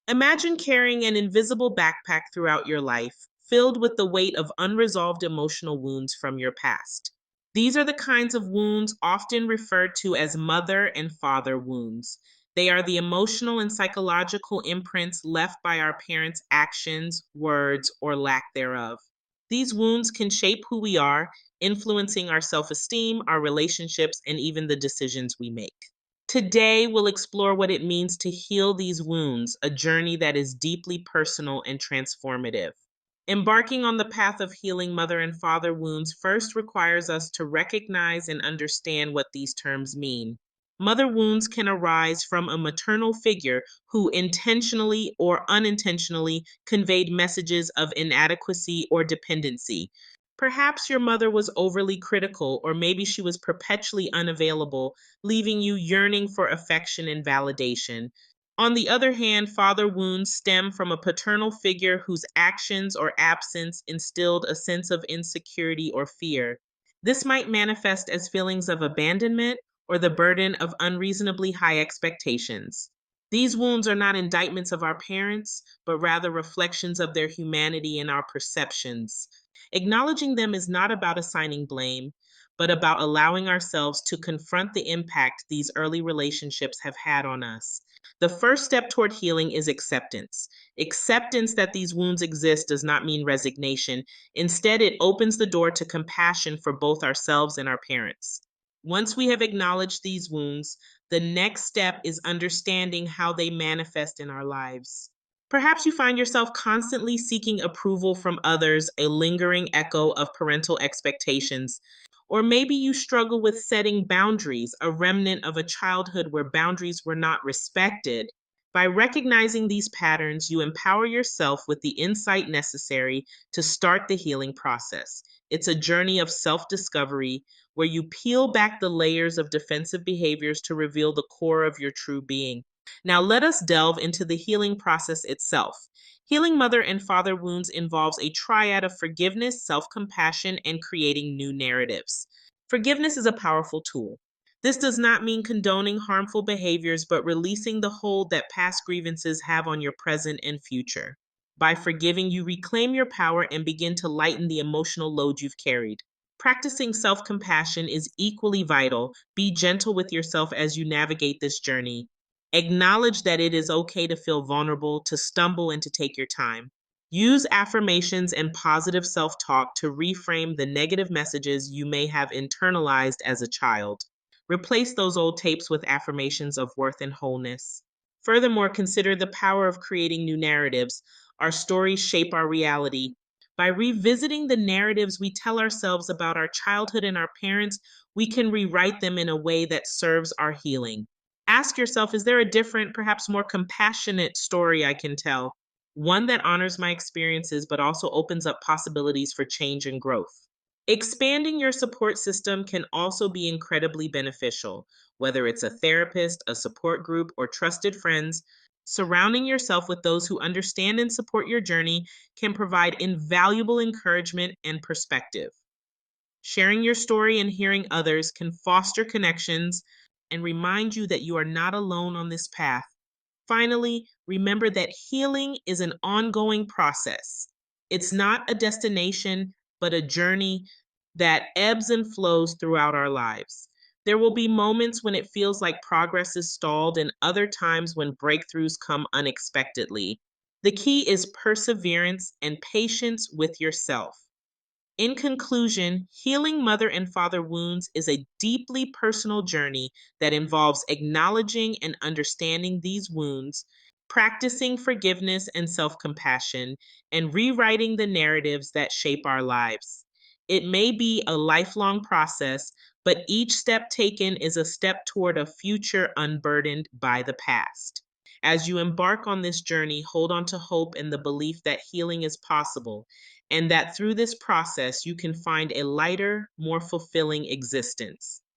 Imagine carrying an invisible backpack throughout your life, filled with the weight of unresolved emotional wounds from your past. These are the kinds of wounds often referred to as mother and father wounds. They are the emotional and psychological imprints left by our parents' actions, words, or lack thereof. These wounds can shape who we are, influencing our self esteem, our relationships, and even the decisions we make. Today, we'll explore what it means to heal these wounds, a journey that is deeply personal and transformative. Embarking on the path of healing mother and father wounds first requires us to recognize and understand what these terms mean. Mother wounds can arise from a maternal figure who intentionally or unintentionally conveyed messages of inadequacy or dependency. Perhaps your mother was overly critical, or maybe she was perpetually unavailable, leaving you yearning for affection and validation. On the other hand, father wounds stem from a paternal figure whose actions or absence instilled a sense of insecurity or fear. This might manifest as feelings of abandonment or the burden of unreasonably high expectations. These wounds are not indictments of our parents, but rather reflections of their humanity and our perceptions. Acknowledging them is not about assigning blame, but about allowing ourselves to confront the impact these early relationships have had on us. The first step toward healing is acceptance. Acceptance that these wounds exist does not mean resignation. Instead, it opens the door to compassion for both ourselves and our parents. Once we have acknowledged these wounds, the next step is understanding how they manifest in our lives. Perhaps you find yourself constantly seeking approval from others, a lingering echo of parental expectations. Or maybe you struggle with setting boundaries, a remnant of a childhood where boundaries were not respected. By recognizing these patterns, you empower yourself with the insight necessary to start the healing process. It's a journey of self discovery where you peel back the layers of defensive behaviors to reveal the core of your true being. Now, let us delve into the healing process itself. Healing mother and father wounds involves a triad of forgiveness, self compassion, and creating new narratives. Forgiveness is a powerful tool. This does not mean condoning harmful behaviors, but releasing the hold that past grievances have on your present and future. By forgiving, you reclaim your power and begin to lighten the emotional load you've carried. Practicing self compassion is equally vital. Be gentle with yourself as you navigate this journey. Acknowledge that it is okay to feel vulnerable, to stumble, and to take your time. Use affirmations and positive self talk to reframe the negative messages you may have internalized as a child. Replace those old tapes with affirmations of worth and wholeness. Furthermore, consider the power of creating new narratives. Our stories shape our reality. By revisiting the narratives we tell ourselves about our childhood and our parents, we can rewrite them in a way that serves our healing. Ask yourself, is there a different, perhaps more compassionate story I can tell? One that honors my experiences but also opens up possibilities for change and growth. Expanding your support system can also be incredibly beneficial, whether it's a therapist, a support group, or trusted friends. Surrounding yourself with those who understand and support your journey can provide invaluable encouragement and perspective. Sharing your story and hearing others can foster connections and remind you that you are not alone on this path. Finally, remember that healing is an ongoing process. It's not a destination, but a journey that ebbs and flows throughout our lives. There will be moments when it feels like progress is stalled, and other times when breakthroughs come unexpectedly. The key is perseverance and patience with yourself. In conclusion, healing mother and father wounds is a deeply personal journey that involves acknowledging and understanding these wounds, practicing forgiveness and self compassion, and rewriting the narratives that shape our lives. It may be a lifelong process, but each step taken is a step toward a future unburdened by the past. As you embark on this journey, hold on to hope and the belief that healing is possible and that through this process you can find a lighter, more fulfilling existence.